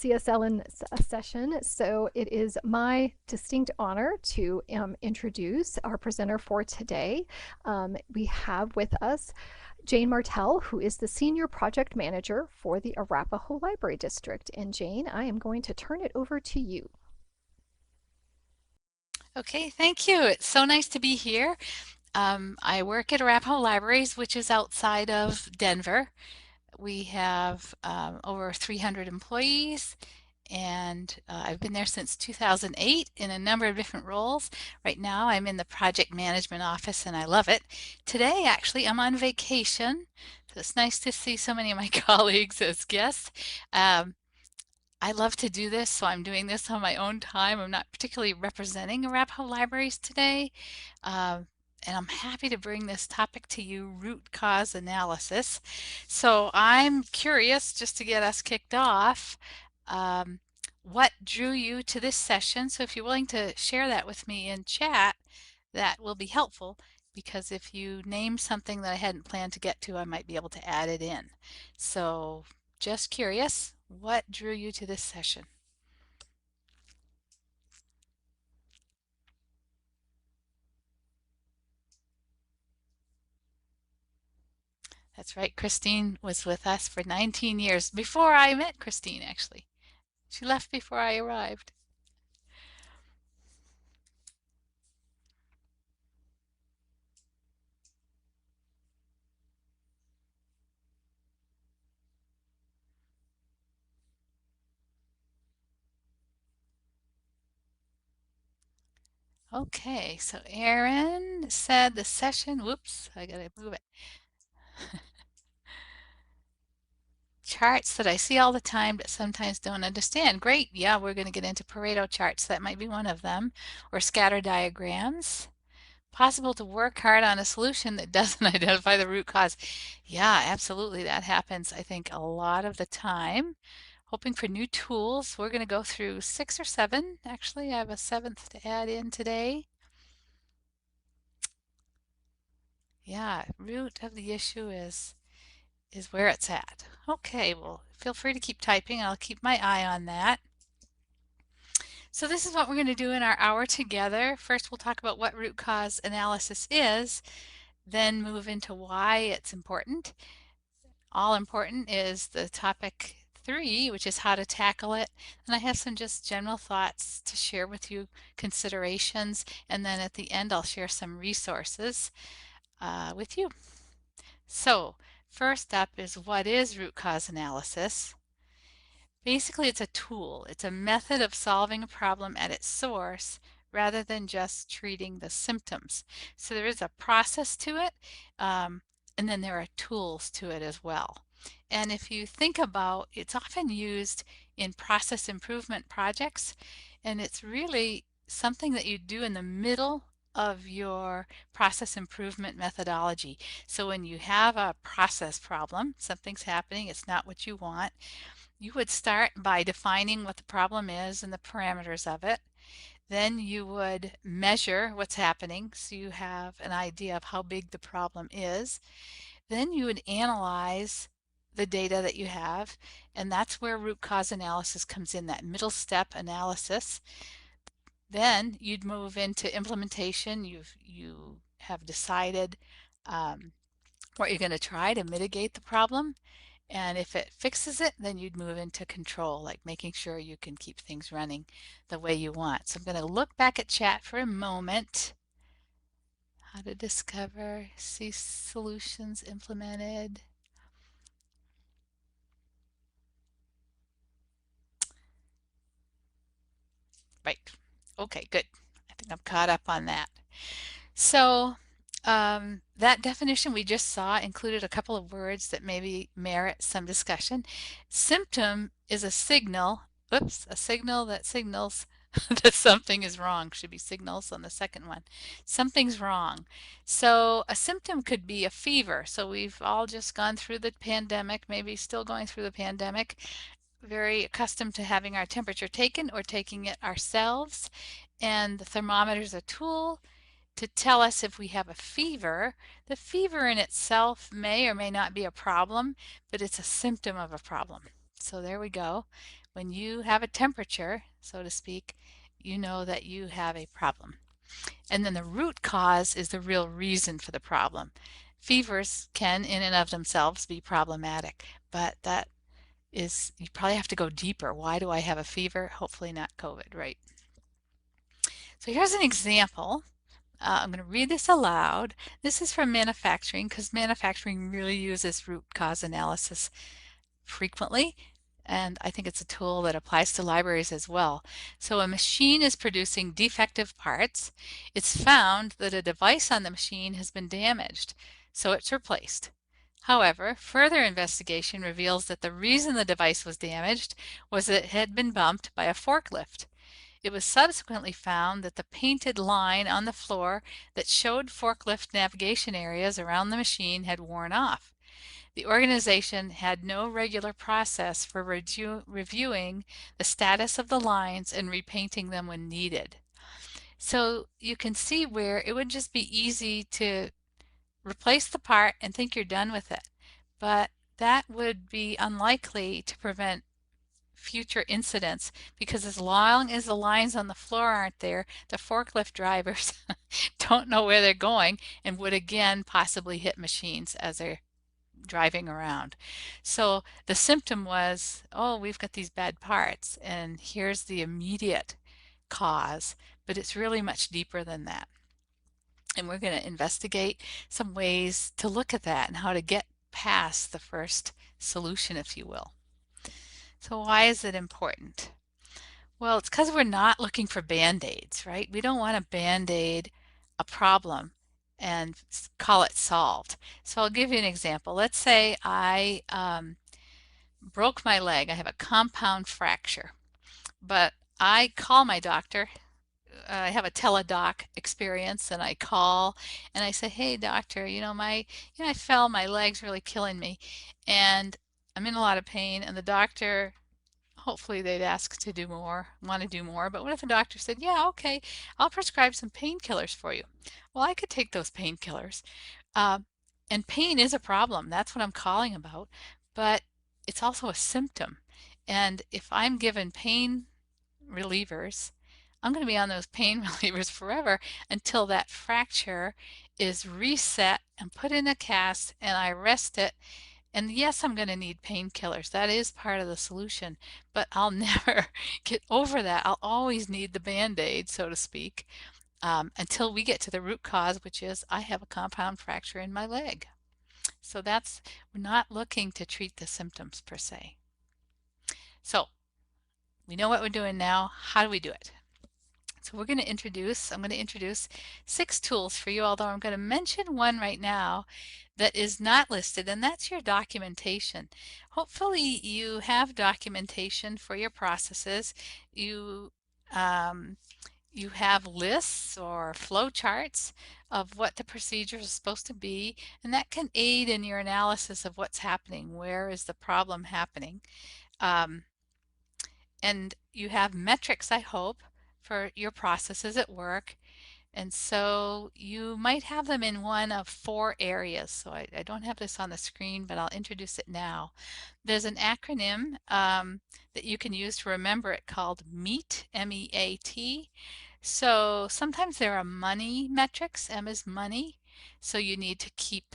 CSLN session. So it is my distinct honor to introduce our presenter for today. We have with us Jane Martell, who is the Senior Project Manager for the Arapahoe Library District. And Jane, I am going to turn it over to you. Okay, thank you. It's so nice to be here. I work at Arapahoe Libraries, which is outside of Denver. We have over 300 employees, and I've been there since 2008 in a number of different roles. Right now, I'm in the project management office, and I love it. Today, actually, I'm on vacation, so it's nice to see so many of my colleagues as guests. Um, I love to do this, so I'm doing this on my own time. I'm not particularly representing Arapahoe Libraries today, uh, and I'm happy to bring this topic to you, root cause analysis. So I'm curious, just to get us kicked off, um, what drew you to this session? So if you're willing to share that with me in chat, that will be helpful, because if you name something that I hadn't planned to get to, I might be able to add it in. So just curious, what drew you to this session? That's right, Christine was with us for 19 years, before I met Christine, actually. She left before I arrived. Okay, so Erin said the session, whoops, I gotta move it. Charts that I see all the time but sometimes don't understand. Great, yeah, we're gonna get into Pareto charts. That might be one of them, or scatter diagrams. Possible to work hard on a solution that doesn't identify the root cause. Yeah, absolutely. That happens, I think, a lot of the time. Hoping for new tools. We're going to go through 6 or 7. Actually, I have a 7th to add in today. Yeah, root of the issue is where it's at. Okay, well, feel free to keep typing. I'll keep my eye on that. So this is what we're going to do in our hour together. First, we'll talk about what root cause analysis is, then move into why it's important. All important is the topic 3, which is how to tackle it. And I have some just general thoughts to share with you, considerations, and then at the end I'll share some resources with you. So first up is, what is root cause analysis? Basically, it's a tool. It's a method of solving a problem at its source rather than just treating the symptoms. So there is a process to it, and then there are tools to it as well. And if you think about, it's often used in process improvement projects, and it's really something that you do in the middle of your process improvement methodology. So when you have a process problem, something's happening, it's not what you want, you would start by defining what the problem is and the parameters of it. Then you would measure what's happening so you have an idea of how big the problem is. Then you would analyze the data that you have, and that's where root cause analysis comes in, that middle step analysis. Then you'd move into implementation. You have decided what you're going to try to mitigate the problem. And if it fixes it, then you'd move into control, like making sure you can keep things running the way you want. So I'm going to look back at chat for a moment. How to discover, see solutions implemented. Right. Okay, good. I think I'm caught up on that. So that definition we just saw included a couple of words that maybe merit some discussion. Symptom is a signal, oops, a signal that signals that something is wrong. Should be signals on the second one. Something's wrong. So a symptom could be a fever. So we've all just gone through the pandemic, maybe still going through the pandemic, very accustomed to having our temperature taken or taking it ourselves. And the thermometer is a tool to tell us if we have a fever. The fever in itself may or may not be a problem, but it's a symptom of a problem. So there we go. When you have a temperature, so to speak, you know that you have a problem. And then the root cause is the real reason for the problem. Fevers can, in and of themselves, be problematic, but that is, you probably have to go deeper. Why do I have a fever? Hopefully not COVID, right? So here's an example. I'm going to read this aloud. This is from manufacturing because manufacturing really uses root cause analysis frequently. And I think it's a tool that applies to libraries as well. So a machine is producing defective parts. It's found that a device on the machine has been damaged, so it's replaced. However, further investigation reveals that the reason the device was damaged was that it had been bumped by a forklift. It was subsequently found that the painted line on the floor that showed forklift navigation areas around the machine had worn off. The organization had no regular process for reviewing the status of the lines and repainting them when needed. So you can see where it would just be easy to replace the part and think you're done with it. But that would be unlikely to prevent future incidents because as long as the lines on the floor aren't there, the forklift drivers don't know where they're going and would again possibly hit machines as they're driving around. So the symptom was, oh, we've got these bad parts, and here's the immediate cause, but it's really much deeper than that. And we're going to investigate some ways to look at that and how to get past the first solution, if you will. So why is it important? Well, it's because we're not looking for band-aids, right? We don't want to band-aid a problem and call it solved. So I'll give you an example. Let's say I broke my leg. I have a compound fracture, but I call my doctor. I have a teledoc experience, and I call and I say, "Hey, doctor, I fell. My leg's really killing me, and I'm in a lot of pain." And the doctor, hopefully they'd ask to do more, want to do more. But what if a doctor said, yeah, okay, I'll prescribe some painkillers for you? Well, I could take those painkillers. Uh, and pain is a problem. That's what I'm calling about. But it's also a symptom. And if I'm given pain relievers, I'm going to be on those pain relievers forever until that fracture is reset and put in a cast and I rest it. And yes, I'm going to need painkillers. That is part of the solution, but I'll never get over that. I'll always need the Band-Aid, so to speak, until we get to the root cause, which is I have a compound fracture in my leg. So we're not looking to treat the symptoms per se. So we know what we're doing now. How do we do it? So I'm going to introduce 6 tools for you, although I'm going to mention one right now that is not listed, and that's your documentation. Hopefully you have documentation for your processes. You, um, you have lists or flow charts of what the procedures are supposed to be, and that can aid in your analysis of what's happening. Where is the problem happening? Um, and you have metrics, I hope, for your processes at work. And so you might have them in one of 4 areas. So I don't have this on the screen, but I'll introduce it now. There's an acronym that you can use to remember it called MEAT, M-E-A-T. So sometimes there are money metrics, M is money. So you need to keep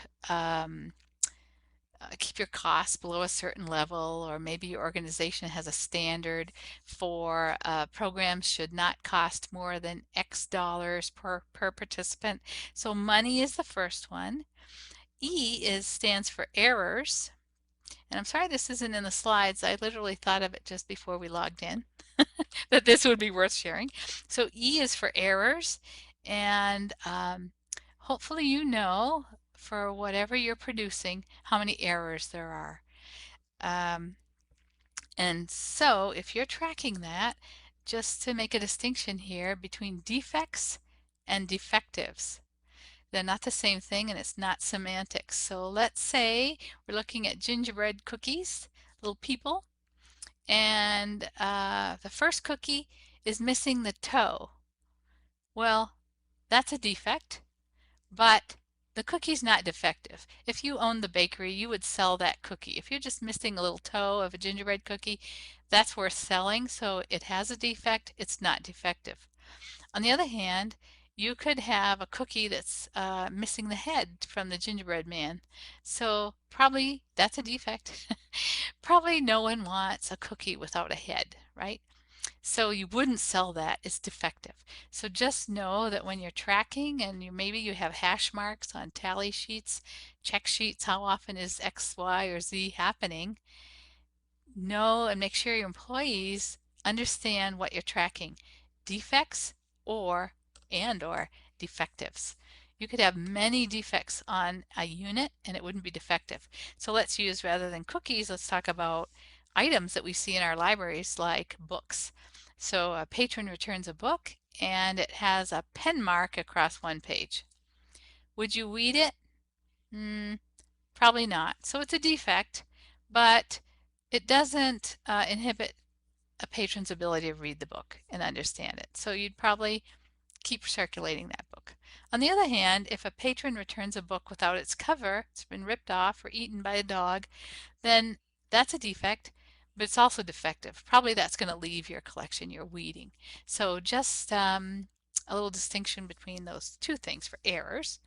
your costs below a certain level, or maybe your organization has a standard for programs should not cost more than X dollars per participant. So money is the first one. Stands for errors. And I'm sorry this isn't in the slides. I literally thought of it just before we logged in that this would be worth sharing. So E is for errors. And hopefully you know for whatever you're producing how many errors there are. Um, and so if you're tracking that, just to make a distinction here between defects and defectives. They're not the same thing and it's not semantics. So let's say we're looking at gingerbread cookies, little people, and the first cookie is missing the toe. Well, that's a defect, but the cookie's not defective. If you owned the bakery, you would sell that cookie. If you're just missing a little toe of a gingerbread cookie, that's worth selling. So it has a defect, it's not defective. On the other hand, you could have a cookie that's missing the head from the gingerbread man. So probably that's a defect. Probably no one wants a cookie without a head, right? So you wouldn't sell that. It's defective. So just know that when you're tracking and maybe you have hash marks on tally sheets, check sheets, how often is X, Y, or Z happening? Know and make sure your employees understand what you're tracking. Defects or or defectives. You could have many defects on a unit and it wouldn't be defective. So let's use, rather than cookies, let's talk about items that we see in our libraries like books. So a patron returns a book and it has a pen mark across one page. Would you weed it? Mm, Probably not. So it's a defect, but it doesn't inhibit a patron's ability to read the book and understand it. So you'd probably keep circulating that book. On the other hand, if a patron returns a book without its cover, it's been ripped off or eaten by a dog, then that's a defect, but it's also defective. Probably that's going to leave your collection, you're weeding. So just a little distinction between those two things for errors.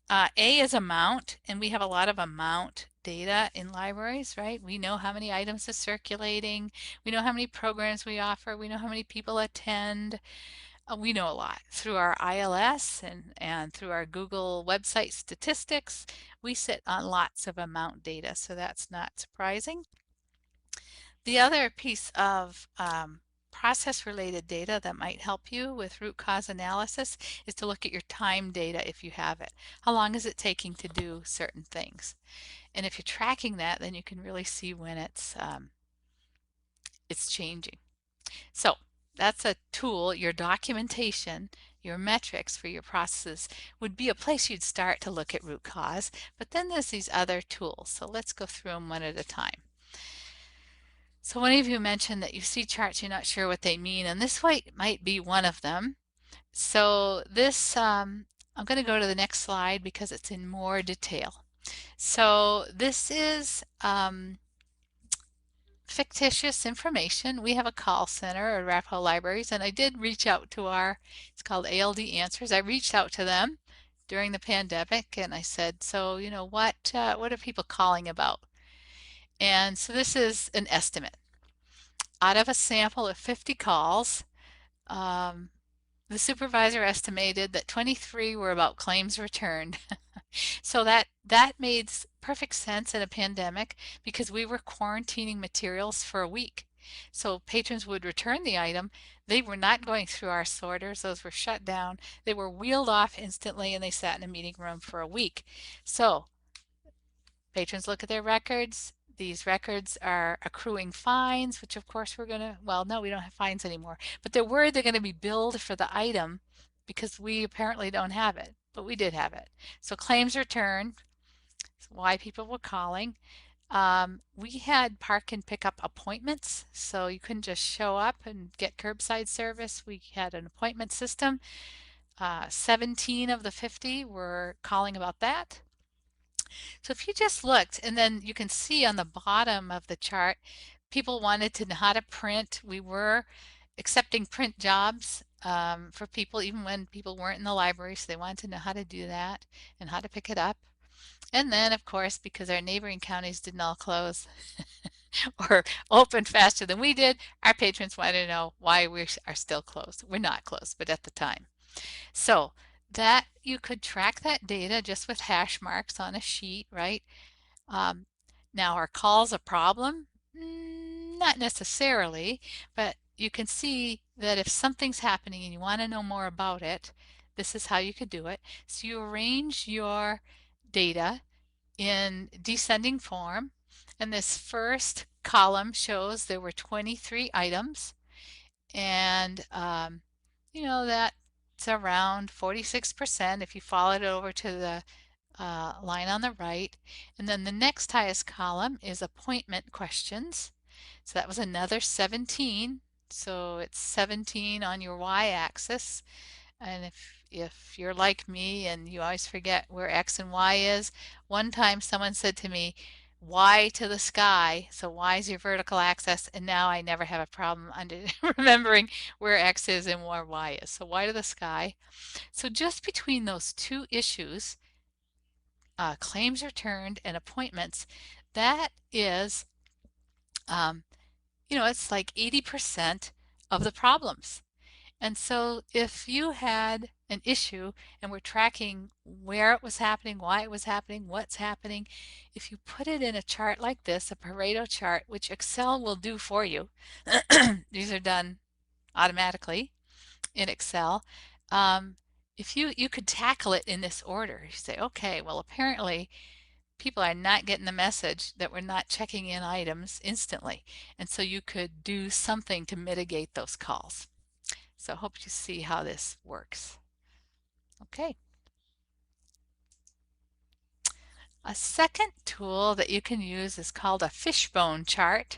A is amount, and we have a lot of amount data in libraries, right? We know how many items are circulating, we know how many programs we offer, we know how many people attend. We know a lot through our ILS and through our Google website statistics. We sit on lots of amount data, so that's not surprising. The other piece of process-related data that might help you with root cause analysis is to look at your time data if you have it. How long is it taking to do certain things? And if you're tracking that, then you can really see when it's changing. So that's a tool. Your documentation, your metrics for your processes would be a place you'd start to look at root cause. But then there's these other tools. So let's go through them one at a time. So one of you mentioned that you see charts, you're not sure what they mean, and this might be one of them. So this, I'm going to go to the next slide because it's in more detail. So this is fictitious information. We have a call center at Arapahoe Libraries, and I did reach out to it's called ALD Answers. I reached out to them during the pandemic, and I said, so, what are people calling about? And so this is an estimate. Out of a sample of 50 calls, um, the supervisor estimated that 23 were about claims returned. So that made perfect sense in a pandemic because we were quarantining materials for a week. So patrons would return the item. They were not going through our sorters. Those were shut down. They were wheeled off instantly and they sat in a meeting room for a week. So patrons look at their records. These records are accruing fines, which of course we're going to, well, no, we don't have fines anymore, but they're worried they're going to be billed for the item because we apparently don't have it, but we did have it. So claims returned, why people were calling. We had park and pickup appointments, so you couldn't just show up and get curbside service. We had an appointment system. 17 of the 50 were calling about that. So if you just looked, and then you can see on the bottom of the chart, people wanted to know how to print. We were accepting print jobs for people even when people weren't in the library, so they wanted to know how to do that and how to pick it up. And then, of course, because our neighboring counties didn't all close or open faster than we did, our patrons wanted to know why we are still closed. We're not closed, but at the time. So that you could track that data just with hash marks on a sheet, right? Um, Now, are calls a problem? Not necessarily, but you can see that if something's happening and you want to know more about it, this is how you could do it. So you arrange your data in descending form, and this first column shows there were 23 items, and that's around 46% if you followed it over to the line on the right. And then the next highest column is appointment questions. So that was another 17. So it's 17 on your y-axis. And if you're like me and you always forget where X and Y is, one time someone said to me, Y to the sky, so Y is your vertical axis, and now I never have a problem under remembering where X is and where Y is. So Y to the sky. So just between those two issues, claims returned and appointments, that is, um, it's like 80% of the problems. And so if you had an issue and we're tracking where it was happening, why it was happening, what's happening, if you put it in a chart like this, a Pareto chart, which Excel will do for you, these are done automatically in Excel. Um, if you could tackle it in this order, you say, okay, well, apparently people are not getting the message that we're not checking in items instantly. And so you could do something to mitigate those calls. So I hope you see how this works. Okay. A second tool that you can use is called a fishbone chart.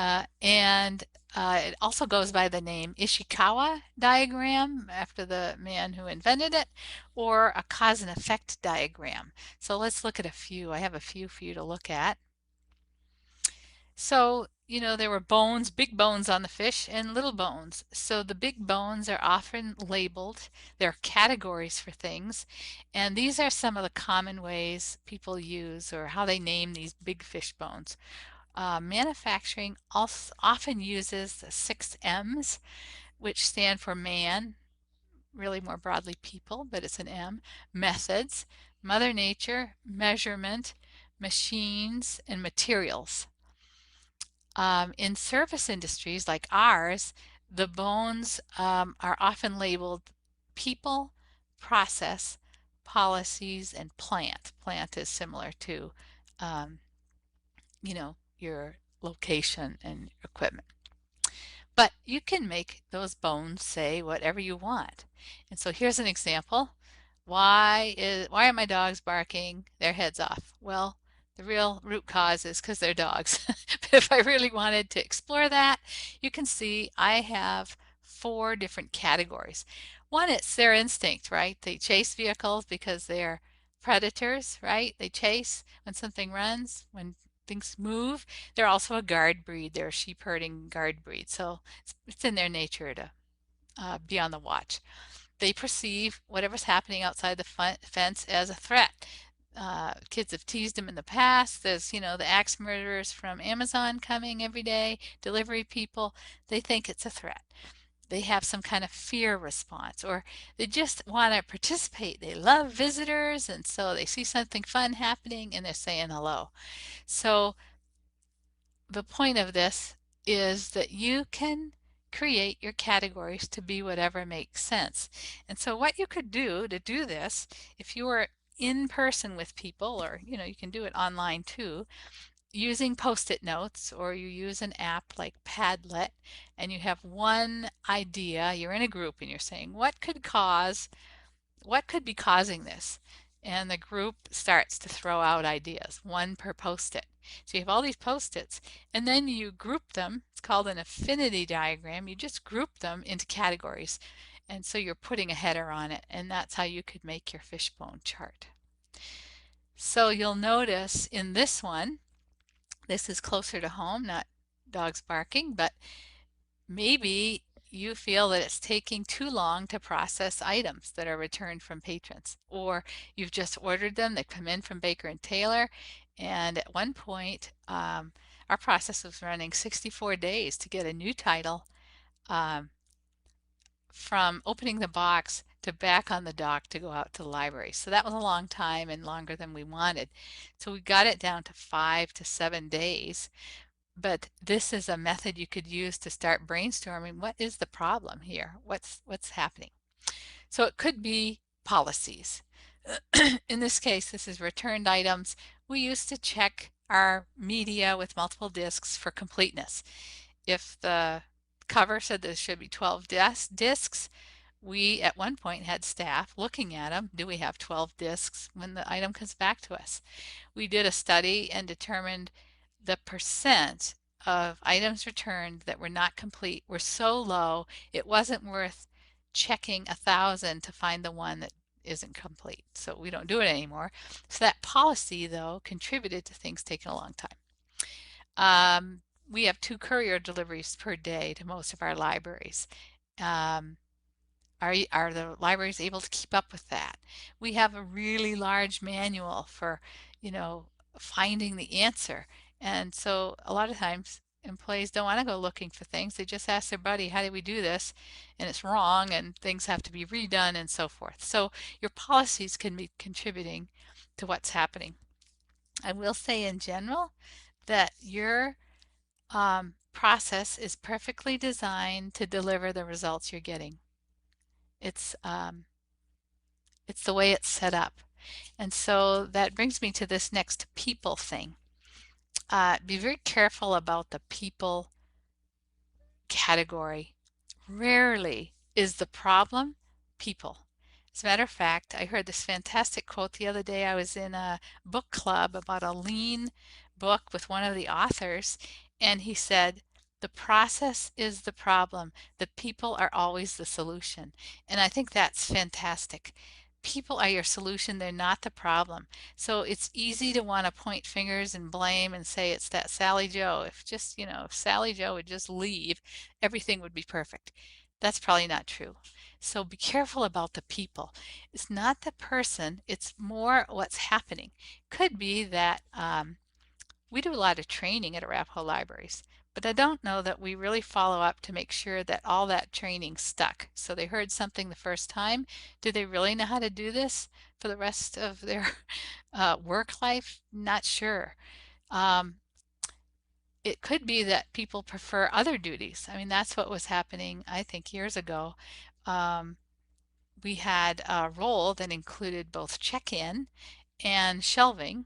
And it also goes by the name Ishikawa diagram after the man who invented it, or a cause and effect diagram. So let's look at a few. I have a few for you to look at. So, there were bones, big bones on the fish and little bones. So the big bones are often labeled. They're categories for things. And these are some of the common ways people use or how they name these big fish bones. Manufacturing also often uses the 6 M's, which stand for man, really more broadly people, but it's an M, methods, Mother Nature, measurement, machines, and materials. In service industries like ours, the bones are often labeled people, process, policies, and plant. Plant is similar to, um, your location and equipment. But you can make those bones say whatever you want. And so here's an example. Why are my dogs barking their heads off? Well, the real root cause is because they're dogs. But if I really wanted to explore that, you can see I have 4 different categories. One, it's their instinct, right? They chase vehicles because they're predators, right? They chase when something runs, when things move. They're also a guard breed. They're a sheep herding guard breed. So it's in their nature to be on the watch. They perceive whatever's happening outside the fence as a threat. Kids have teased them in the past. There's, the axe murderers from Amazon coming every day, delivery people. They think it's a threat. They have some kind of fear response, or they just want to participate. They love visitors, and so they see something fun happening and they're saying hello. So the point of this is that you can create your categories to be whatever makes sense. And so what you could do to do this, if you were in person with people, or you can do it online too, using post-it notes, or you use an app like Padlet, and you have one idea, you're in a group and you're saying, what could be causing this? And the group starts to throw out ideas, one per post-it. So you have all these post-its, and then you group them. It's called an affinity diagram. You just group them into categories. And so you're putting a header on it, and that's how you could make your fishbone chart. So you'll notice in this one, this is closer to home, not dogs barking, but maybe you feel that it's taking too long to process items that are returned from patrons, or you've just ordered them, they come in from Baker and Taylor, and at one point, our process was running 64 days to get a new title um, from opening the box to back on the dock to go out to the library. So that was a long time and longer than we wanted. So we got it down to 5 to 7 days. But this is a method you could use to start brainstorming. What is the problem here? What's happening? So it could be policies. In this case, this is returned items. We used to check our media with multiple discs for completeness. If the cover said there should be 12 discs, we at one point had staff looking at them. Do we have 12 discs when the item comes back to us? We did a study and determined the percent of items returned that were not complete were so low it wasn't worth checking 1,000 to find the one that isn't complete. So we don't do it anymore. So that policy, though, contributed to things taking a long time. We have 2 courier deliveries per day to most of our libraries. Um, are the libraries able to keep up with that? We have a really large manual for, you know, finding the answer. And so a lot of times employees don't want to go looking for things. They just ask their buddy, how do we do this? And it's wrong and things have to be redone and so forth. So your policies can be contributing to what's happening. I will say in general that your process is perfectly designed to deliver the results you're getting. It's um, it's the way it's set up. And so that brings me to this next people thing. Be very careful about the people category. Rarely is the problem people. As a matter of fact, I heard this fantastic quote the other day. I was in a book club about a lean book with one of the authors, and he said, the process is the problem. The people are always the solution. And I think that's fantastic. People are your solution, they're not the problem. So it's easy to want to point fingers and blame and say it's that Sally Joe. If just, if Sally Joe would just leave, everything would be perfect. That's probably not true. So be careful about the people. It's not the person, it's more what's happening. Could be that we do a lot of training at Arapahoe Libraries, but I don't know that we really follow up to make sure that all that training stuck. So they heard something the first time. Do they really know how to do this for the rest of their work life? Not sure. Um, it could be that people prefer other duties. I mean, that's what was happening, I think, years ago. Um, we had a role that included both check-in and shelving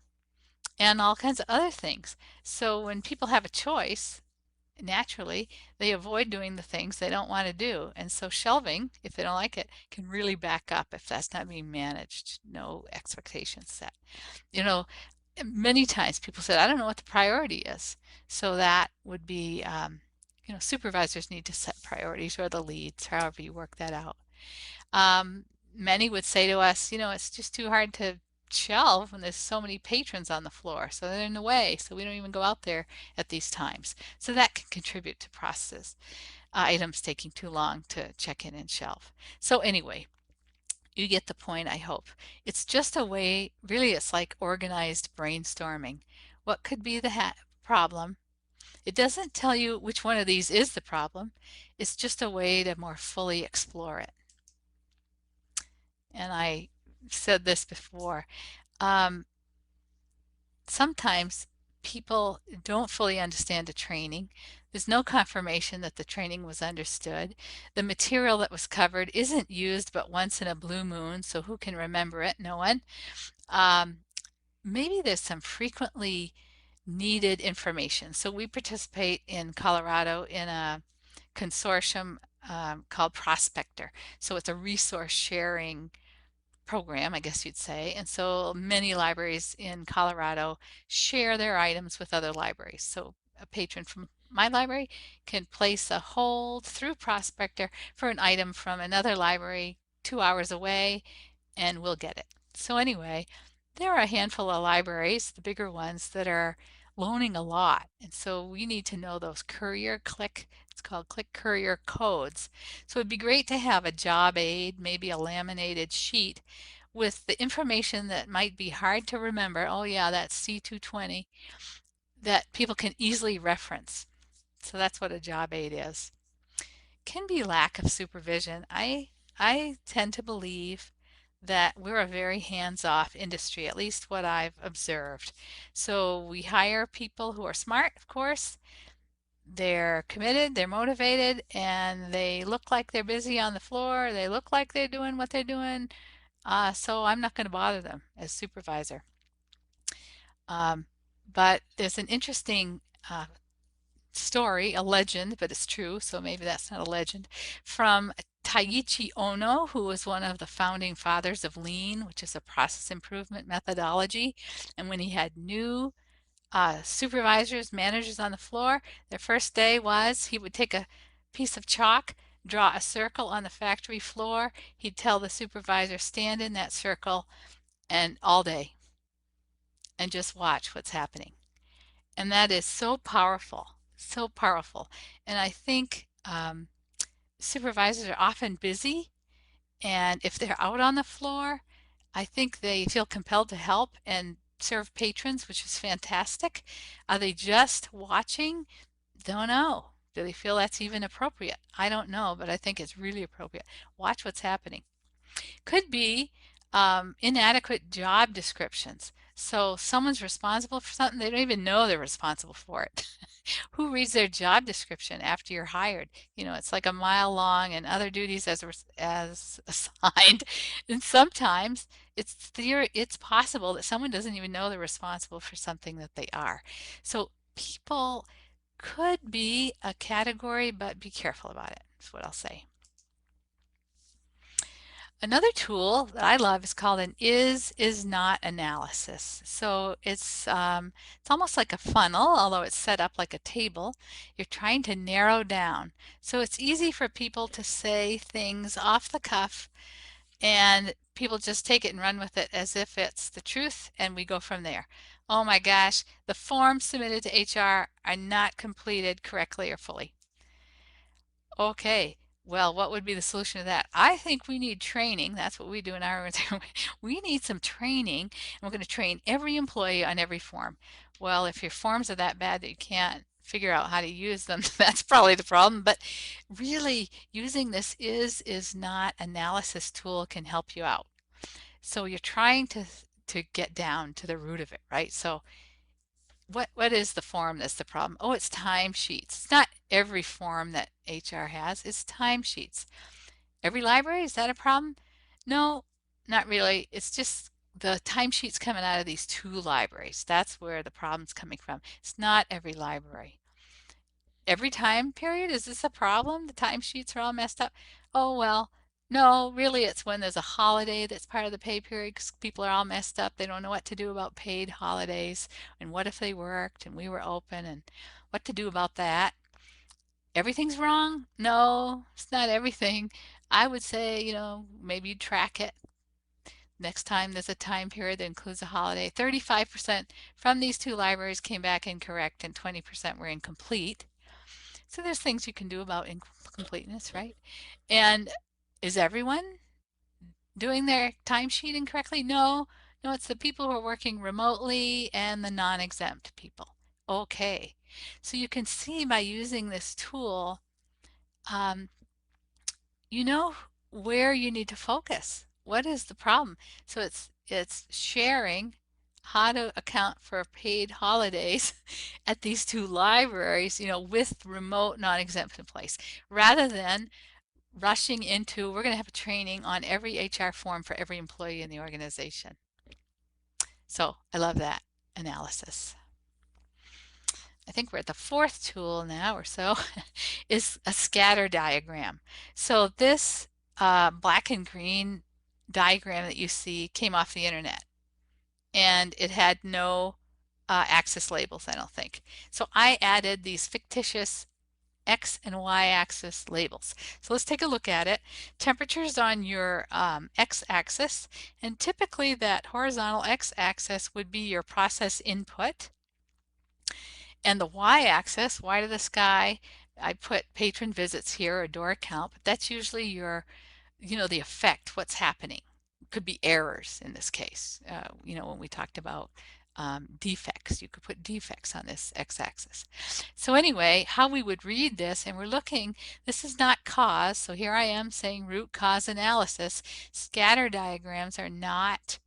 and all kinds of other things. So when people have a choice, naturally, they avoid doing the things they don't want to do. And so shelving, if they don't like it, can really back up if that's not being managed, no expectations set. You know, many times people said, I don't know what the priority is. So that would be, supervisors need to set priorities or the leads, however you work that out. Many would say to us, it's just too hard to shelve when there's so many patrons on the floor. So they're in the way. So we don't even go out there at these times. So that can contribute to process items taking too long to check in and shelve. So anyway, you get the point, I hope. It's just a way, really, it's like organized brainstorming. What could be the problem? It doesn't tell you which one of these is the problem. It's just a way to more fully explore it. And I said this before. Um, Sometimes people don't fully understand the training. There's no confirmation that the training was understood. The material that was covered isn't used but once in a blue moon, so who can remember it? No one. Um, Maybe there's some frequently needed information. So we participate in Colorado in a consortium called Prospector. So it's a resource sharing program, I guess you'd say. And so many libraries in Colorado share their items with other libraries. So a patron from my library can place a hold through Prospector for an item from another library 2 hours away, and we'll get it. So anyway, there are a handful of libraries, the bigger ones, that are loaning a lot. And so we need to know those courier click, it's called click courier codes. So it'd be great to have a job aid, maybe a laminated sheet with the information that might be hard to remember. Oh yeah, that's C220, that people can easily reference. So that's what a job aid is. Can be lack of supervision. I tend to believe that we're a very hands-off industry, at least what I've observed. So we hire people who are smart, of course. They're committed, they're motivated, and they look like they're busy on the floor. They look like they're doing what they're doing. So I'm not going to bother them as supervisor. Um, but there's an interesting story, a legend, but it's true, so maybe that's not a legend, from Taiichi Ono, who was one of the founding fathers of Lean, which is a process improvement methodology. And when he had new supervisors, managers on the floor, their first day was he would take a piece of chalk, draw a circle on the factory floor. He'd tell the supervisor, stand in that circle and all day and just watch what's happening. And that is so powerful, so powerful. And I think supervisors are often busy, and if they're out on the floor, I think they feel compelled to help and serve patrons, which is fantastic. Are they just watching? Don't know. Do they feel that's even appropriate? I don't know, but I think it's really appropriate. Watch what's happening. Could be inadequate job descriptions. So someone's responsible for something, they don't even know they're responsible for it. Who reads their job description after you're hired? You know, it's like a mile long and other duties as assigned. And sometimes it's possible that someone doesn't even know they're responsible for something that they are. So people could be a category, but be careful about it, is what I'll say. Another tool that I love is called an is not analysis. So it's almost like a funnel, although it's set up like a table. You're trying to narrow down. So it's easy for people to say things off the cuff, and people just take it and run with it as if it's the truth, and we go from there. Oh my gosh, the forms submitted to HR are not completed correctly or fully. Okay, well, what would be the solution to that? I think we need training. That's what we do in our organization. We need some training, and we're going to train every employee on every form. Well, if your forms are that bad that you can't figure out how to use them, that's probably the problem. But really, using this is not analysis tool can help you out. So you're trying to get down to the root of it, right? So what is the form that's the problem? Oh, it's timesheets. It's not every form that HR has, it's timesheets. Every library, is that a problem? No, not really. It's just the timesheets coming out of these two libraries. That's where the problem's coming from. It's not every library. Every time period, is this a problem? The timesheets are all messed up? Oh, well, no, really, it's when there's a holiday that's part of the pay period because people are all messed up. They don't know what to do about paid holidays and what if they worked and we were open and what to do about that. Everything's wrong? No, it's not everything. I would say, maybe you track it. Next time there's a time period that includes a holiday. 35% from these two libraries came back incorrect and 20% were incomplete. So there's things you can do about incompleteness, right? And is everyone doing their timesheet incorrectly? No, no, it's the people who are working remotely and the non-exempt people. Okay, so you can see by using this tool, um, you know where you need to focus. What is the problem? So it's sharing how to account for paid holidays at these two libraries, with remote non-exempt in place, rather than rushing into, we're going to have a training on every HR form for every employee in the organization. So I love that analysis. I think we're at the fourth tool now or so, is a scatter diagram. So this black and green diagram that you see came off the internet, and it had no axis labels, I don't think. So I added these fictitious X and Y axis labels. So let's take a look at it. Temperatures on your X axis, and typically that horizontal X axis would be your process input. And the y-axis, Y to the sky, I put patron visits here or door count, but that's usually your, the effect, what's happening. Could be errors in this case. When we talked about defects, you could put defects on this x-axis. So anyway, how we would read this, and we're looking, this is not cause, so here I am saying root cause analysis. Scatter diagrams are not,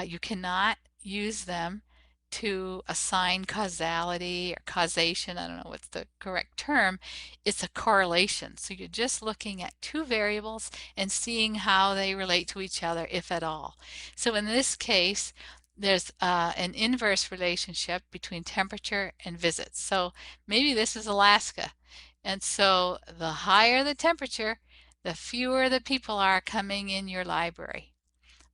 you cannot use them to assign causality or causation. I don't know what's the correct term. It's a correlation. So you're just looking at two variables and seeing how they relate to each other, if at all. So in this case, there's an inverse relationship between temperature and visits. So maybe this is Alaska. And so the higher the temperature, the fewer the people are coming in your library.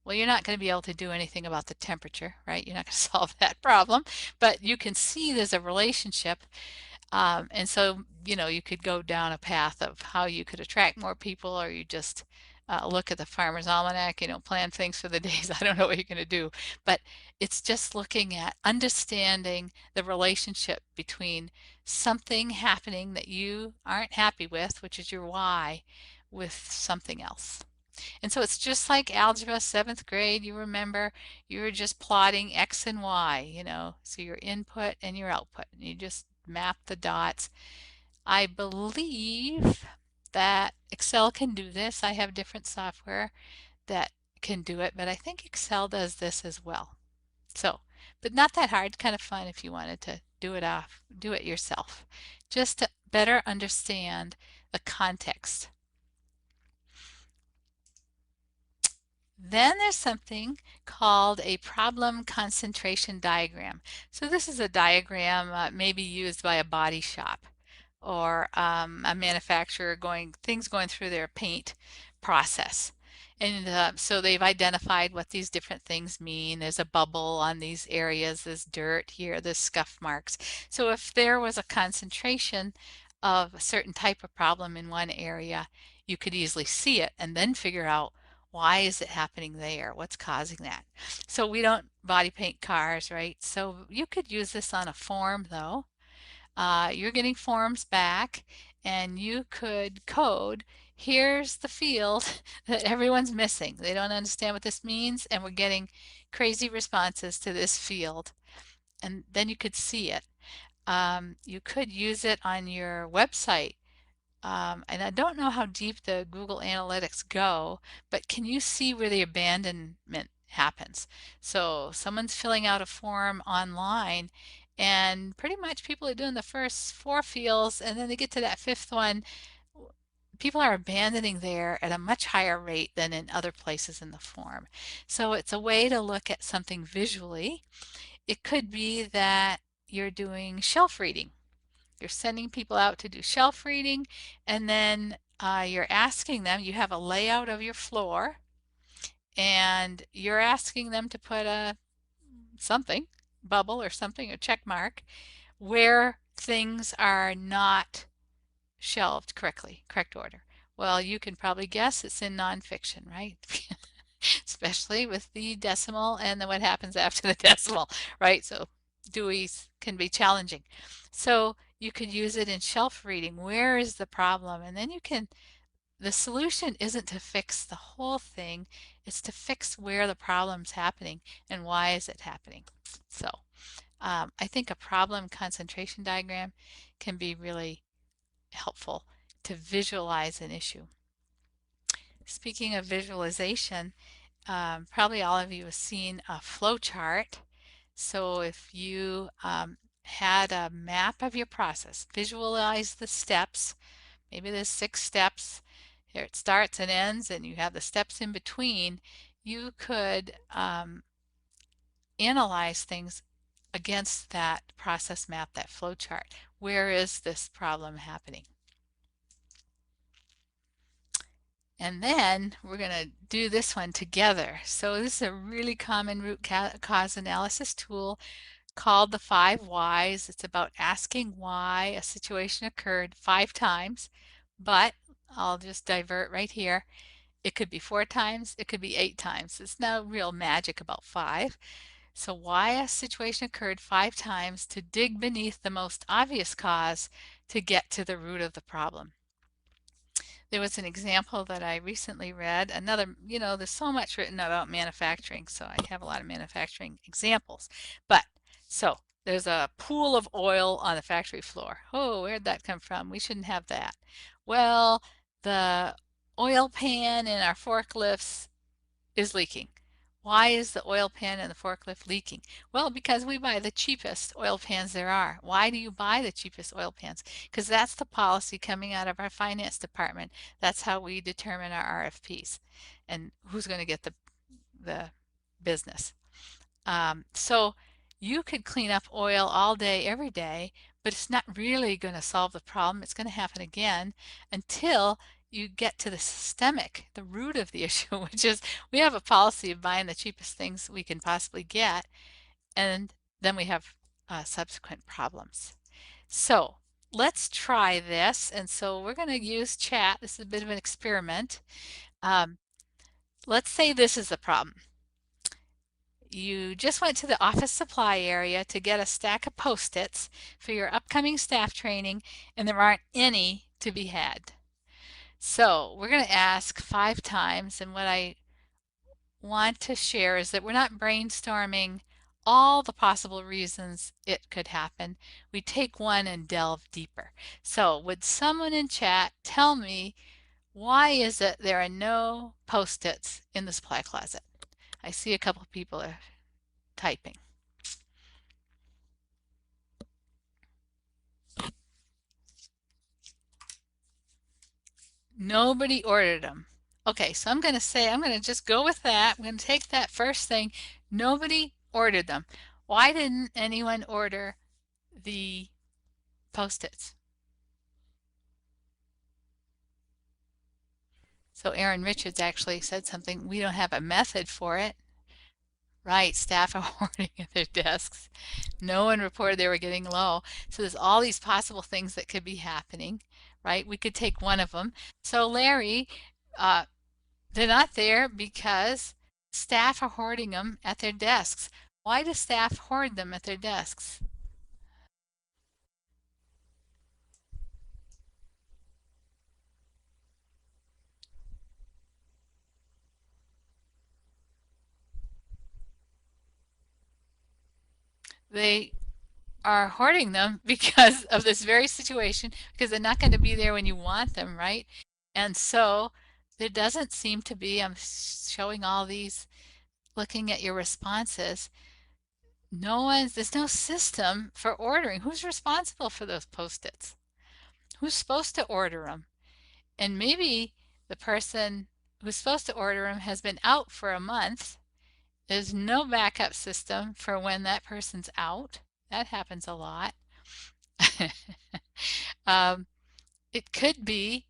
Well, you're not going to be able to do anything about the temperature, right? You're not going to solve that problem, but you can see there's a relationship. And so, you could go down a path of how you could attract more people, or you just look at the Farmer's Almanac, plan things for the days. I don't know what you're going to do, but it's just looking at understanding the relationship between something happening that you aren't happy with, which is your why, with something else. And so it's just like algebra, seventh grade. You remember you were just plotting X and Y, so your input and your output. And you just map the dots. I believe that Excel can do this. I have different software that can do it, but I think Excel does this as well. So, but not that hard, kind of fun if you wanted to do it yourself, just to better understand the context. Then there's something called a problem concentration diagram. So this is a diagram maybe used by a body shop or a manufacturer things going through their paint process. And so they've identified what these different things mean. There's a bubble on these areas, there's dirt here, there's scuff marks. So if there was a concentration of a certain type of problem in one area, you could easily see it and then figure out why is it happening there? What's causing that? So we don't body paint cars, right? So you could use this on a form though. You're getting forms back and you could code, here's the field that everyone's missing. They don't understand what this means and we're getting crazy responses to this field. And then you could see it. You could use it on your website. And I don't know how deep the Google Analytics go, but can you see where the abandonment happens? So someone's filling out a form online and pretty much people are doing the first four fields and then they get to that fifth one. People are abandoning there at a much higher rate than in other places in the form. So it's a way to look at something visually. It could be that you're doing shelf reading. You're sending people out to do shelf reading, and then you're asking them, you have a layout of your floor, and you're asking them to put a something, bubble or something, a check mark, where things are not shelved correctly, correct order. Well, you can probably guess it's in nonfiction, right? Especially with the decimal and then what happens after the decimal, right? So Dewey's can be challenging. So you could use it in shelf reading. Where is the problem? And then the solution isn't to fix the whole thing, it's to fix where the problem's happening and why is it happening. So I think a problem concentration diagram can be really helpful to visualize an issue. Speaking of visualization, probably all of you have seen a flow chart. So if you had a map of your process, visualize the steps. Maybe there's 6 steps. Here it starts and ends, and you have the steps in between. You could analyze things against that process map, that flow chart. Where is this problem happening? And then we're going to do this one together. So this is a really common root cause analysis tool called the 5 whys. It's about asking why a situation occurred 5 times, but I'll just divert right here. It could be 4 times, it could be 8 times. It's no real magic about 5. So why a situation occurred 5 times to dig beneath the most obvious cause to get to the root of the problem. There was an example that I recently read. There's so much written about manufacturing, so I have a lot of manufacturing examples. But so there's a pool of oil on the factory floor. Oh, where'd that come from? We shouldn't have that. Well, the oil pan in our forklifts is leaking. Why is the oil pan in the forklift leaking? Well, because we buy the cheapest oil pans there are. Why do you buy the cheapest oil pans? Because that's the policy coming out of our finance department. That's how we determine our RFPs and who's going to get the business. So you could clean up oil all day, every day, but it's not really going to solve the problem. It's going to happen again until you get to the systemic, the root of the issue, which is we have a policy of buying the cheapest things we can possibly get, and then we have subsequent problems. So let's try this. And so we're going to use chat. This is a bit of an experiment. Um, let's say this is the problem. You just went to the office supply area to get a stack of Post-its for your upcoming staff training, and there aren't any to be had. So we're going to ask 5 times, and what I want to share is that we're not brainstorming all the possible reasons it could happen. We take one and delve deeper. So would someone in chat tell me why is it there are no Post-its in the supply closet? I see a couple people are typing. Nobody ordered them. Okay, so I'm going to say, I'm going to just go with that. I'm going to take that first thing. Nobody ordered them. Why didn't anyone order the Post-its? So Aaron Richards actually said something. We don't have a method for it. Right, staff are hoarding at their desks. No one reported they were getting low. So there's all these possible things that could be happening, right? We could take one of them. So Larry, uh, they're not there because staff are hoarding them at their desks. Why do staff hoard them at their desks? They are hoarding them because of this very situation, because they're not going to be there when you want them, right? And so there doesn't seem to be, I'm showing all these, looking at your responses, there's no system for ordering. Who's responsible for those Post-its? Who's supposed to order them? And maybe the person who's supposed to order them has been out for a month. There's no backup system for when that person's out. That happens a lot. um, it could be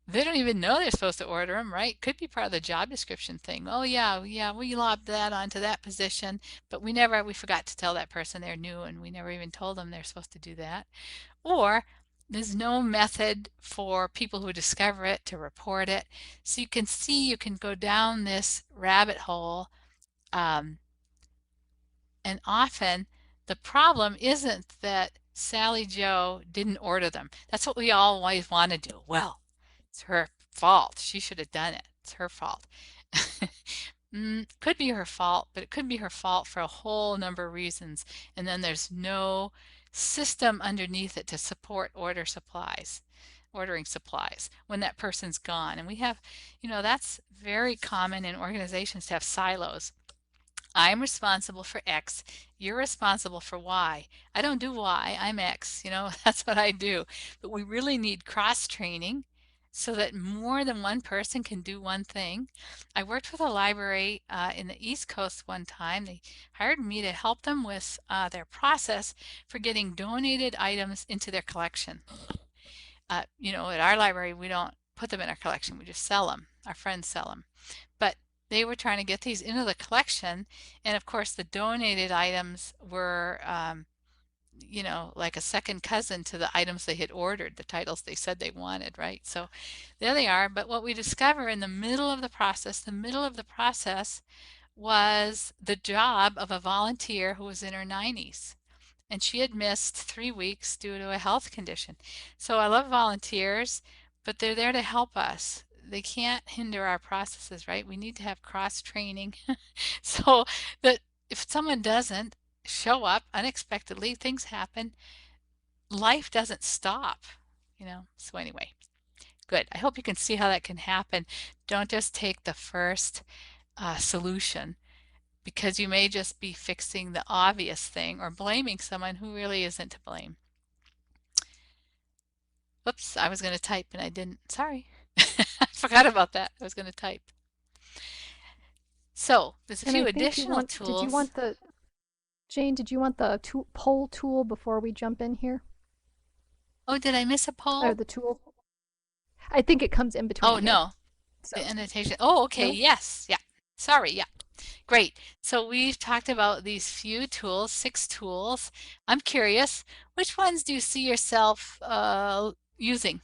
they don't even know they're supposed to order them, right? Could be part of the job description thing. Oh yeah, yeah, we lobbed that onto that position, but we forgot to tell that person they're new and we never even told them they're supposed to do that. Or there's no method for people who discover it to report it. So you can see you can go down this rabbit hole, um, and often the problem isn't that Sally Joe didn't order them. That's what we always want to do. Well, it's her fault. She should have done it. It's her fault. Could be her fault, but it could be her fault for a whole number of reasons. And then there's no system underneath it to support ordering supplies when that person's gone. And we have, that's very common in organizations to have silos. I'm responsible for X, you're responsible for Y. I don't do Y, I'm X, that's what I do. But we really need cross training so that more than one person can do one thing. I worked with a library in the East Coast one time. They hired me to help them with their process for getting donated items into their collection. At our library, we don't put them in our collection, we just sell them. Our friends sell them. But they were trying to get these into the collection, and of course the donated items were like a second cousin to the items they had ordered, the titles they said they wanted, right? So there they are. But what we discover in the middle of the process was the job of a volunteer who was in her 90s, and she had missed 3 weeks due to a health condition. So I love volunteers, but they're there to help us. They can't hinder our processes, right? We need to have cross training so that if someone doesn't show up unexpectedly, things happen, life doesn't stop, So anyway, good. I hope you can see how that can happen. Don't just take the first solution, because you may just be fixing the obvious thing or blaming someone who really isn't to blame. Whoops, I was going to type and I didn't. Sorry. I forgot about that. I was going to type. So there's a And I few think additional did you tools. want Jane, did you want the poll tool before we jump in here? Oh, did I miss a Or poll? the tool? I think it comes in Oh, between here. no. The So, annotation. Oh, okay. no? Yes. Yeah. Sorry. Yeah. Great. So we've talked about these few tools, 6 tools. I'm curious, which ones do you see yourself using?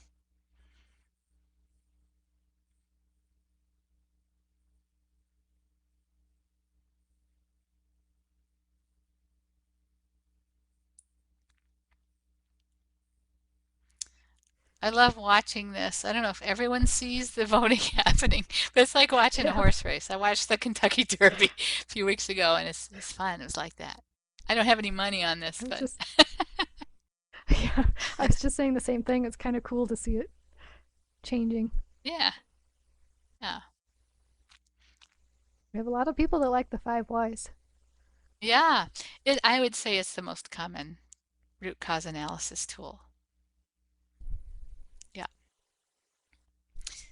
I love watching this. I don't know if everyone sees the voting happening, but it's like watching a Yeah, horse race. I watched the Kentucky Derby a few weeks ago, and it's fun. It was like that. I don't have any money on this, I was but just yeah, I was just saying the same thing. It's kind of cool to see it changing. yeah, yeah, We have a lot of people that like the five whys. yeah. I would say it's the most common root cause analysis tool. Yeah.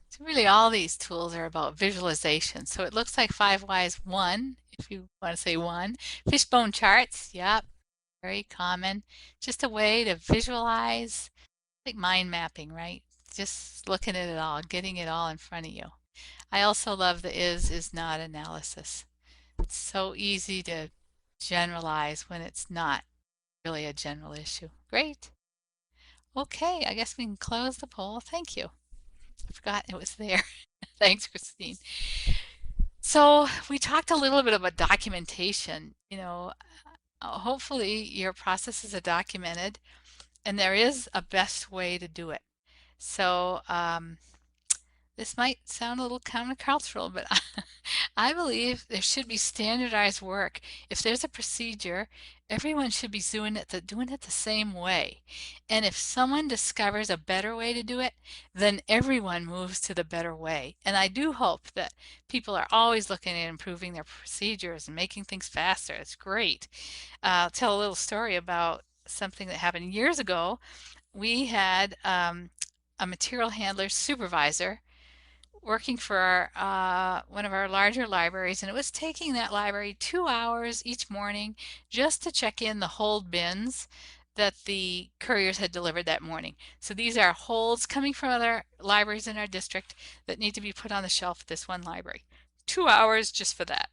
So really all these tools are about visualization. So it looks like 5 whys. One, if you want to say one. Fishbone charts, yep, very common. Just a way to visualize, like mind mapping, right? Just looking at it all, getting it all in front of you. I also love the is not analysis. It's so easy to generalize when it's not really a general issue. Great. Okay, I guess we can close the poll. Thank you. I forgot it was there. Thanks, Christine. So we talked a little bit about documentation. Hopefully your processes are documented and there is a best way to do it. So this might sound a little countercultural, but I believe there should be standardized work. If there's a procedure, everyone should be doing it the same way. And if someone discovers a better way to do it, then everyone moves to the better way. And I do hope that people are always looking at improving their procedures and making things faster. It's great. I'll tell a little story about something that happened years ago. We had a material handler supervisor working for one of our larger libraries, and it was taking that library 2 hours each morning just to check in the hold bins that the couriers had delivered that morning. So these are holds coming from other libraries in our district that need to be put on the shelf at this one library. 2 hours just for that.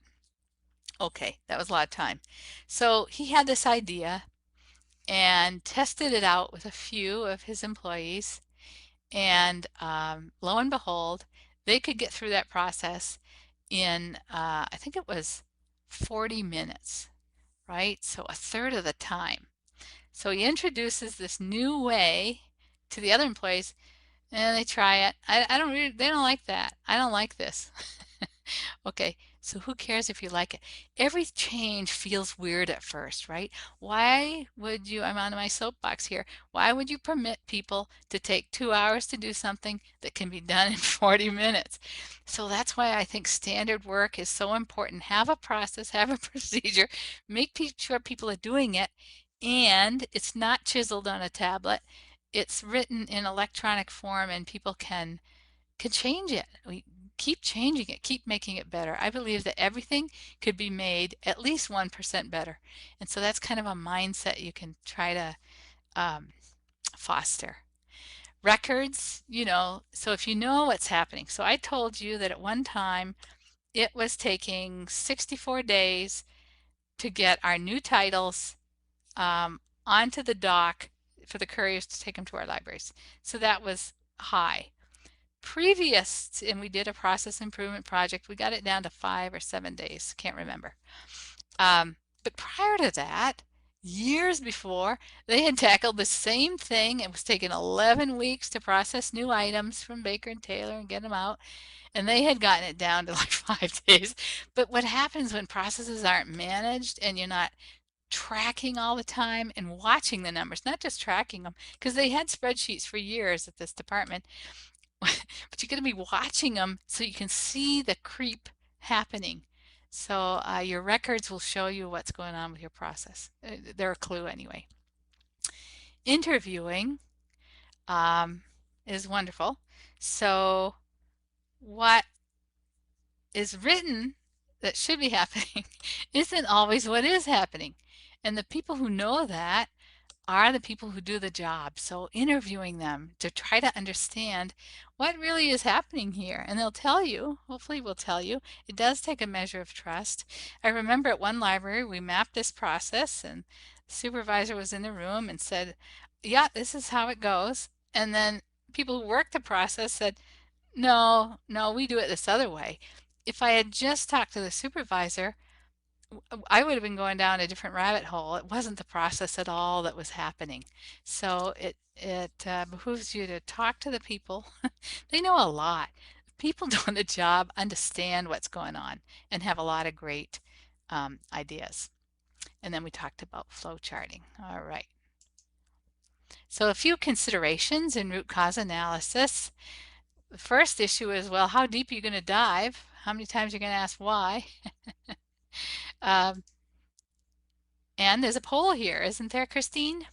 Okay, that was a lot of time. So he had this idea and tested it out with a few of his employees, and lo and behold, they could get through that process in, I think it was 40 minutes, right? So a third of the time. So he introduces this new way to the other employees, and they try it. I don't really, they don't like that. I don't like this. Okay, so who cares if you like it? Every change feels weird at first, right? Why would you, I'm on my soapbox here, why would you permit people to take 2 hours to do something that can be done in 40 minutes? So that's why I think standard work is so important. Have a process, have a procedure, make sure people are doing it, and it's not chiseled on a tablet. It's written in electronic form and people can change it. We keep changing it, keep making it better. I believe that everything could be made at least 1% better. And so that's kind of a mindset you can try to um, foster. Records, so if you know what's happening. So I told you that at one time it was taking 64 days to get our new titles onto the dock for the couriers to take them to our libraries. So that was high. And we did a process improvement project. We got it down to 5 or 7 days. Can't remember. But prior to that, years before, they had tackled the same thing. It was taking 11 weeks to process new items from Baker and Taylor and get them out. And they had gotten it down to like 5 days. But what happens when processes aren't managed and you're not tracking all the time and watching the numbers, not just tracking them, because they had spreadsheets for years at this department, but you're going to be watching them so you can see the creep happening. So your records will show you what's going on with your process. They're a clue anyway. Interviewing is wonderful. So what is written that should be happening isn't always what is happening. And the people who know that are the people who do the job. So interviewing them to try to understand what really is happening here. And they'll tell you, hopefully will tell you. It does take a measure of trust. I remember at one library we mapped this process and the supervisor was in the room and said, yeah, this is how it goes. And then people who worked the process said, no, no, we do it this other way. If I had just talked to the supervisor, I would have been going down a different rabbit hole. It wasn't the process at all that was happening. So it behooves you to talk to the people. They know a lot. People doing the job understand what's going on and have a lot of great ideas. And then we talked about flow charting. All right. So a few considerations in root cause analysis. The first issue is, well, how deep are you going to dive? How many times are you going to ask why? Um, and there's a poll here, isn't there, Christine?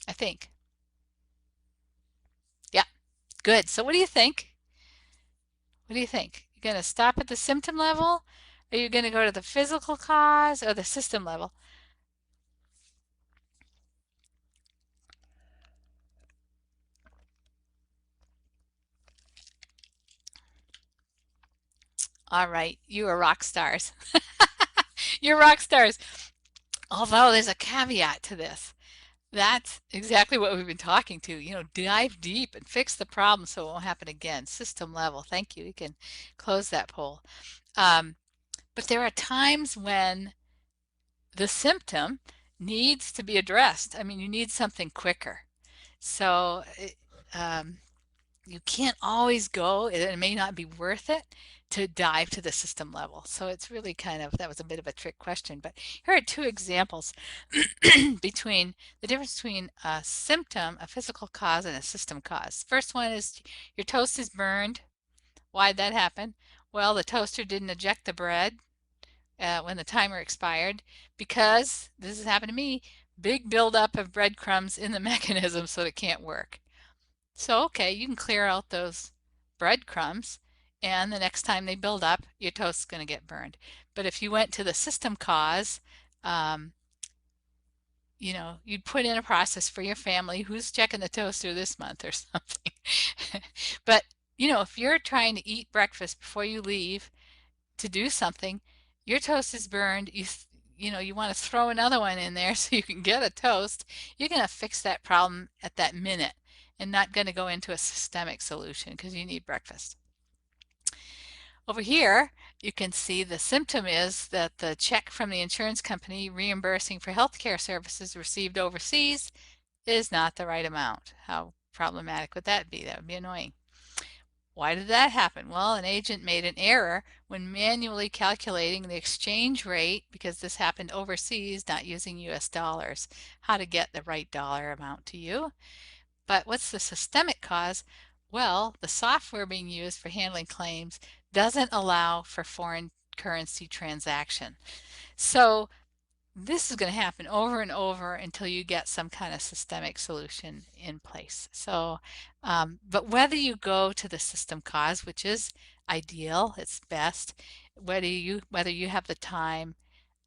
I think. Yeah, good. So what do you think? What do you think? You're going to stop at the symptom level? Are you going to go to the physical cause or the system level? All right, you are rock stars. You're rock stars. Although there's a caveat to this. That's exactly what we've been talking to. Dive deep and fix the problem so it won't happen again. System level. Thank you. You can close that poll. Um, but there are times when the symptom needs to be addressed. I mean, you need something quicker. So um, you can't always go, it may not be worth it to dive to the system level. So it's really that was a bit of a trick question, but here are two examples between the difference between a symptom, a physical cause, and a system cause. First one is your toast is burned. Why'd that happen? Well, the toaster didn't eject the bread when the timer expired because, this has happened to me, big buildup of breadcrumbs in the mechanism so it can't work. So, okay, you can clear out those breadcrumbs, and the next time they build up, your toast's going to get burned. But if you went to the system cause, um, you'd put in a process for your family, who's checking the toaster this month or something. But, if you're trying to eat breakfast before you leave to do something, your toast is burned, you want to throw another one in there so you can get a toast, you're going to fix that problem at that minute and not going to go into a systemic solution because you need breakfast. Over here, you can see the symptom is that the check from the insurance company reimbursing for healthcare services received overseas is not the right amount. How problematic would that be? That would be annoying. Why did that happen? Well, an agent made an error when manually calculating the exchange rate because this happened overseas, not using US dollars. How to get the right dollar amount to you. But what's the systemic cause? Well, the software being used for handling claims doesn't allow for foreign currency transaction. So this is going to happen over and over until you get some kind of systemic solution in place. So, but whether you go to the system cause, which is ideal, it's best, whether you have the time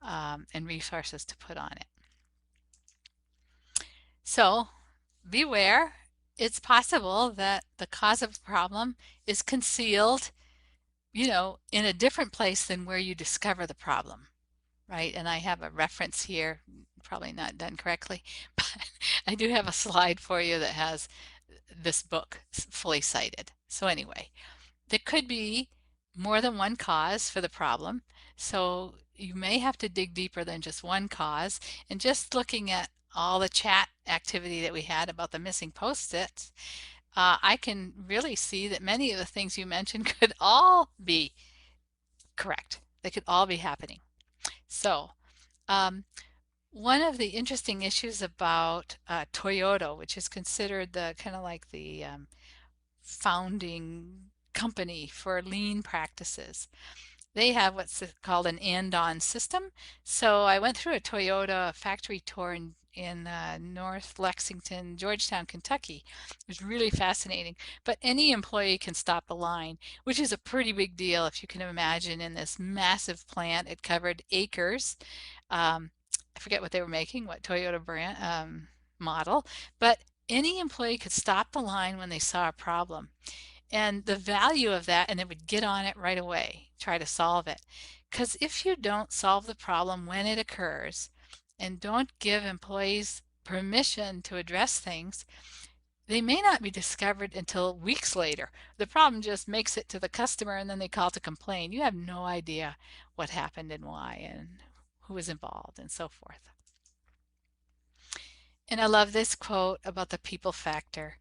and resources to put on it. So beware, it's possible that the cause of the problem is concealed, in a different place than where you discover the problem. Right, and I have a reference here, probably not done correctly, but I do have a slide for you that has this book fully cited. So anyway, there could be more than one cause for the problem. So you may have to dig deeper than just one cause. And just looking at all the chat activity that we had about the missing post-its, I can really see that many of the things you mentioned could all be correct. They could all be happening. So one of the interesting issues about Toyota, which is considered the kind of like the founding company for lean practices, they have what's called an and-on system. So I went through a Toyota factory tour in North Lexington, Georgetown, Kentucky. It was really fascinating. But any employee can stop a line, which is a pretty big deal if you can imagine in this massive plant. It covered acres. Um, I forget what they were making, what Toyota brand model, but any employee could stop the line when they saw a problem. And the value of that, and they would get on it right away, try to solve it. Because if you don't solve the problem when it occurs and don't give employees permission to address things, they may not be discovered until weeks later. The problem just makes it to the customer and then they call to complain. You have no idea what happened and why and who was involved and so forth. And I love this quote about the people factor.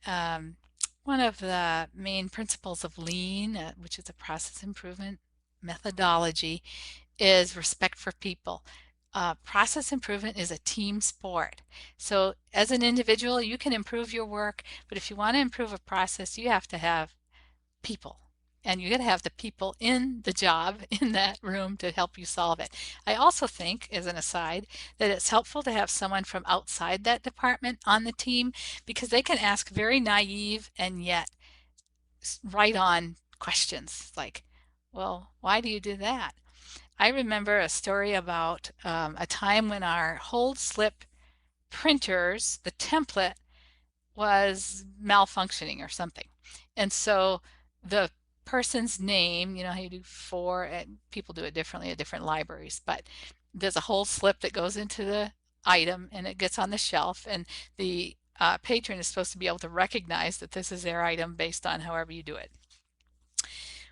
Um, One of the main principles of lean, which is a process improvement methodology, is respect for people. Process improvement is a team sport. So as an individual, you can improve your work, but if you want to improve a process, you have to have people. And you got to have the people in the job in that room to help you solve it. I also think, as an aside, that it's helpful to have someone from outside that department on the team because they can ask very naive and yet right on questions like, well, why do you do that? I remember a story about a time when our hold slip printers, the template was malfunctioning or something. And so the person's name, you know how you do four, and people do it differently at different libraries, but there's a whole slip that goes into the item and it gets on the shelf, and the patron is supposed to be able to recognize that this is their item based on however you do it.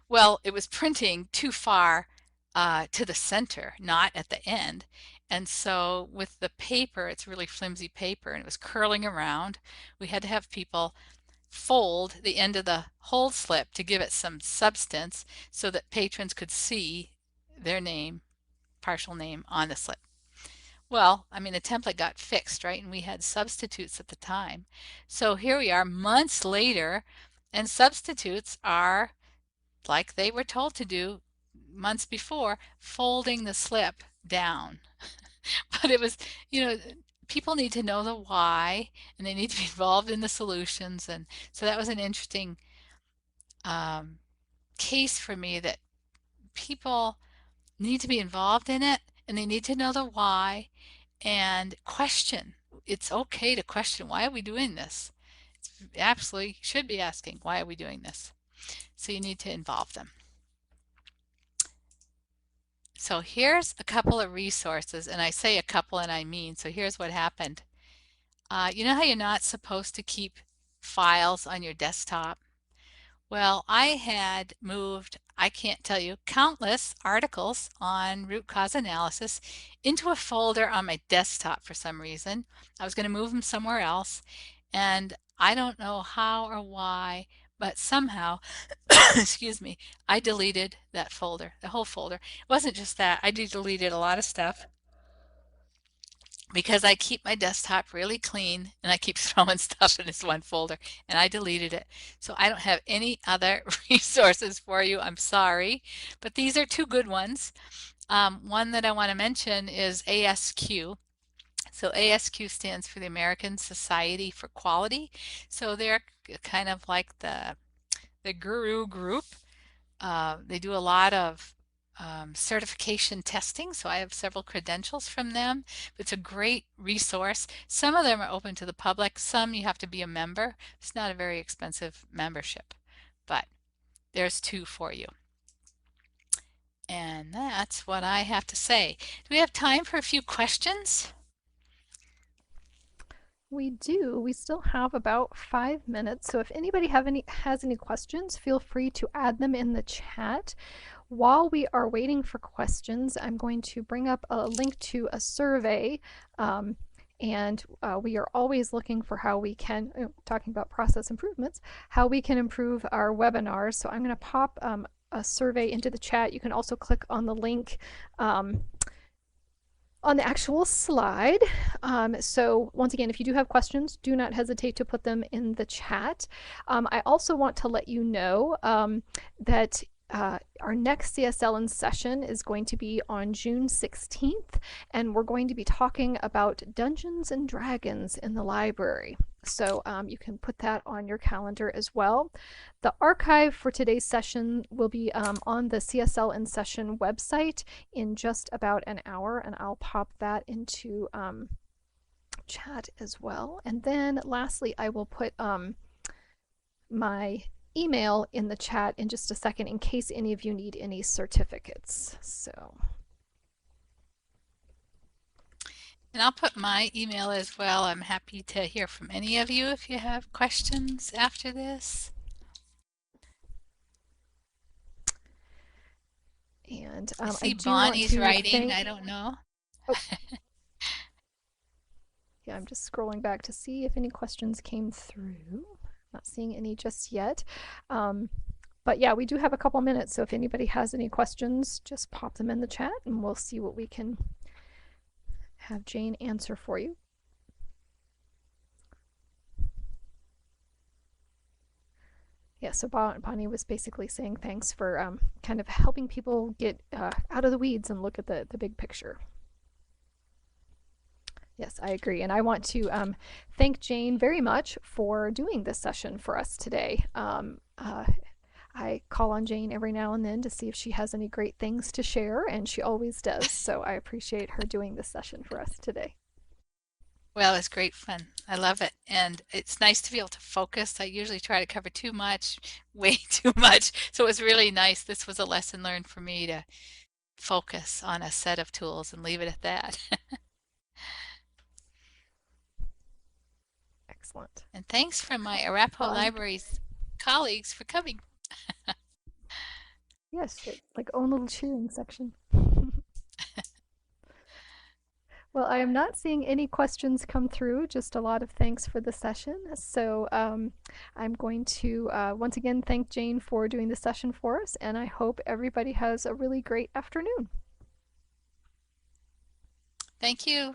Well, it was printing too far to the center, not at the end. And so with the paper, it's really flimsy paper and it was curling around. We had to have people fold the end of the hold slip to give it some substance so that patrons could see their name, partial name on the slip. Well, I mean, the template got fixed, right? And we had substitutes at the time. So here we are months later, and substitutes are like they were told to do months before, folding the slip down. But it was, you know, people need to know the why and they need to be involved in the solutions. And so that was an interesting um, case for me that people need to be involved in it and they need to know the why and question. It's okay to question, why are we doing this? It's absolutely should be asking, why are we doing this? So you need to involve them. So here's a couple of resources, and I say a couple and I mean, so here's what happened. You know how you're not supposed to keep files on your desktop? Well, I had moved, I can't tell you, countless articles on root cause analysis into a folder on my desktop for some reason. I was going to move them somewhere else, and I don't know how or why, but somehow, excuse me, I deleted that folder, the whole folder. It wasn't just that, I deleted a lot of stuff because I keep my desktop really clean and I keep throwing stuff in this one folder, and I deleted it. So I don't have any other resources for you. I'm sorry, but these are two good ones. One that I want to mention is ASQ. So ASQ stands for the American Society for Quality. So they're kind of like the guru group. They do a lot of certification testing, so I have several credentials from them. It's a great resource. Some of them are open to the public, some you have to be a member. It's not a very expensive membership, but there's two for you. And that's what I have to say. Do we have time for a few questions? We do. We still have about 5 minutes. So if anybody has any questions, feel free to add them in the chat. While we are waiting for questions, I'm going to bring up a link to a survey. And we are always looking for how we can, talking about process improvements, how we can improve our webinars. So I'm going to pop a survey into the chat. You can also click on the link on the actual slide. So once again, if you do have questions, do not hesitate to put them in the chat. I also want to let you know that our next CSL in session is going to be on June 16th, and we're going to be talking about Dungeons and Dragons in the library. So you can put that on your calendar as well. The archive for today's session will be on the CSL in session website in just about an hour, and I'll pop that into chat as well. And then lastly, I will put my email in the chat in just a second in case any of you need any certificates. So, And I'll put my email as well. I'm happy to hear from any of you if you have questions after this. and I I see do want Bonnie's to writing. thank. I don't know. Oh, yeah, I'm just scrolling back to see if any questions came through. Not seeing any just yet. Um, but yeah, we do have a couple minutes, so if anybody has any questions, just pop them in the chat and we'll see what we can have Jane answer for you. Yeah, so Bonnie was basically saying thanks for kind of helping people get out of the weeds and look at the big picture. Yes, I agree. And I want to thank Jane very much for doing this session for us today. I call on Jane every now and then to see if she has any great things to share, and she always does. So I appreciate her doing this session for us today. Well, it's great fun. I love it. And it's nice to be able to focus. I usually try to cover too much, way too much. So it was really nice. This was a lesson learned for me to focus on a set of tools and leave it at that. Excellent. And thanks from my Arapaho Well, I'm Library's colleagues for coming. yes, like own little cheering section. Well, I am not seeing any questions come through, just a lot of thanks for the session. So I'm going to once again thank Jane for doing the session for us, and I hope everybody has a really great afternoon. Thank you.